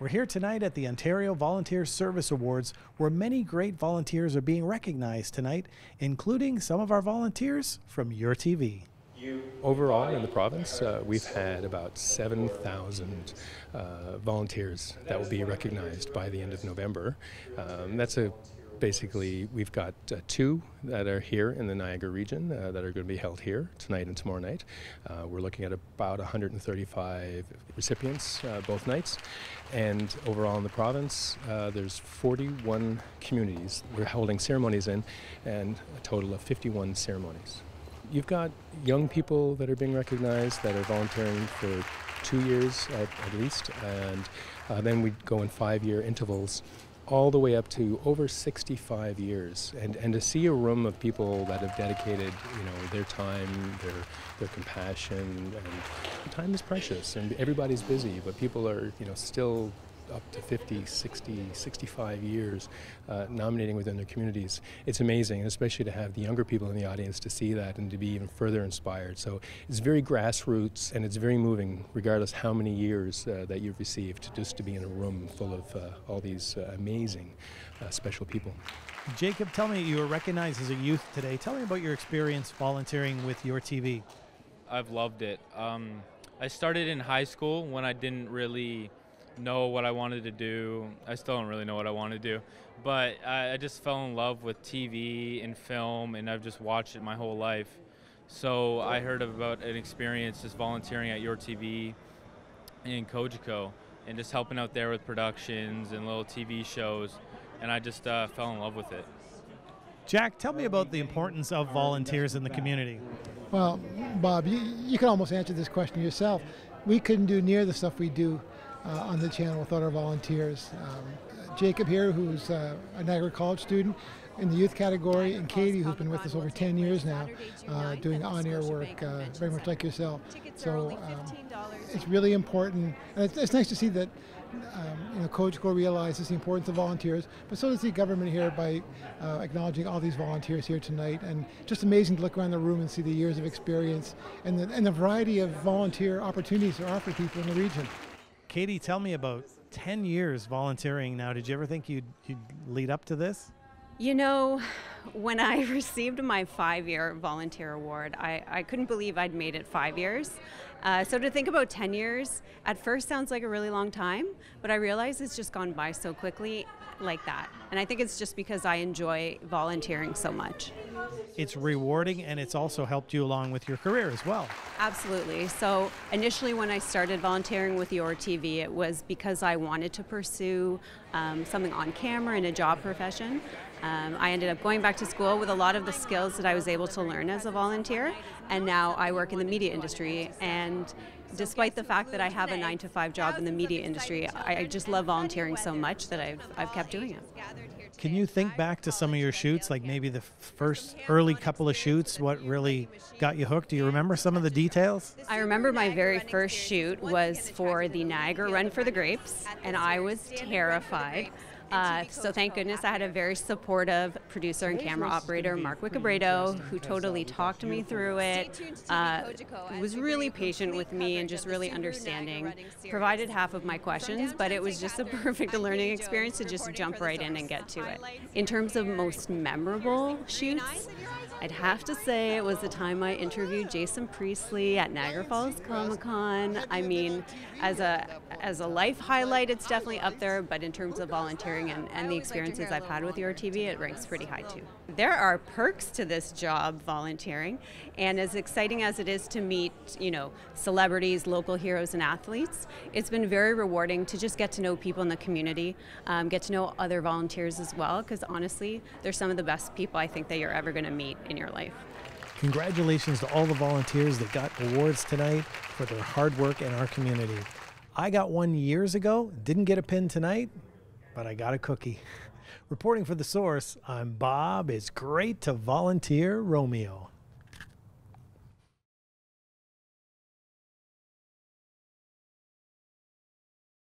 We're here tonight at the Ontario Volunteer Service Awards, where many great volunteers are being recognized tonight, including some of our volunteers from YourTV. Overall in the province, we've had about 7,000 volunteers that will be recognized by the end of November. Basically, we've got two that are here in the Niagara region that are going to be held here tonight and tomorrow night. We're looking at about 135 recipients both nights. And overall in the province, there's 41 communities we're holding ceremonies in, and a total of 51 ceremonies. You've got young people that are being recognized that are volunteering for 2 years at least, and then we go in 5-year intervals all the way up to over 65 years. And to see a room of people that have dedicated, their time, their compassion, and time is precious, and everybody's busy, but people are, still up to 50, 60, 65 years nominating within their communities. It's amazing, and especially to have the younger people in the audience to see that and to be even further inspired. So it's very grassroots, and it's very moving, regardless how many years that you've received, just to be in a room full of all these amazing, special people. Jacob, tell me, you were recognized as a youth today. Tell me about your experience volunteering with YourTV. I've loved it. I started in high school when I didn't really know what I wanted to do. I still don't really know what I want to do, but I just fell in love with TV and film, and I've just watched it my whole life. So I heard about an experience just volunteering at YourTV in Cogeco and just helping out there with productions and little TV shows, and I just fell in love with it. Jack, tell me about the importance of volunteers in the community. Well, Bob, you can almost answer this question yourself. We couldn't do near the stuff we do on the channel without our volunteers. Jacob here, who's a Niagara College student in the youth category, and Katie, who's been with us over 10 years now, doing on-air work, very much like yourself. So it's really important, and it's nice to see that Cogeco realizes the importance of volunteers, but so does the government here by acknowledging all these volunteers here tonight. And just amazing to look around the room and see the years of experience and the variety of volunteer opportunities there are for people in the region. Katie, tell me, about 10 years volunteering now. Did you ever think you'd lead up to this? When I received my 5-year volunteer award, I couldn't believe I'd made it 5 years. So to think about 10 years, at first sounds like a really long time, but I realize it's just gone by so quickly like that. And I think it's just because I enjoy volunteering so much. It's rewarding, and it's also helped you along with your career as well. Absolutely. So initially when I started volunteering with YourTV, it was because I wanted to pursue something on camera in a job profession. I ended up going back to school with a lot of the skills that I was able to learn as a volunteer, and now I work in the media industry. And despite the fact that I have a 9-to-5 job in the media industry, I just love volunteering so much that I've kept doing it. Can you think back to some of your shoots, like maybe the first early couple of shoots, what really got you hooked? Do you remember some of the details? I remember my very first shoot was for the Niagara Run for the Grapes, and I was terrified. So thank goodness I had a very supportive producer and camera operator, Mark Wickabredo, who totally talked me through it, was really patient with me and just really understanding, provided half of my questions, but it was just a perfect learning experience to just jump right in and get to it. In terms of most memorable shoots, I'd have to say it was the time I interviewed Jason Priestley at Niagara Falls Comic-Con. I mean, as a life highlight, it's definitely up there, but in terms of volunteering and the experiences I've had with YourTV, it ranks pretty high too. There are perks to this job, volunteering, and as exciting as it is to meet, celebrities, local heroes, and athletes, it's been very rewarding to just get to know people in the community, get to know other volunteers as well, because honestly, they're some of the best people I think that you're ever going to meet in your life. Congratulations to all the volunteers that got awards tonight for their hard work in our community. I got one years ago, didn't get a pin tonight, but I got a cookie. Reporting for The Source, I'm Bob. It's great to volunteer, Romeo.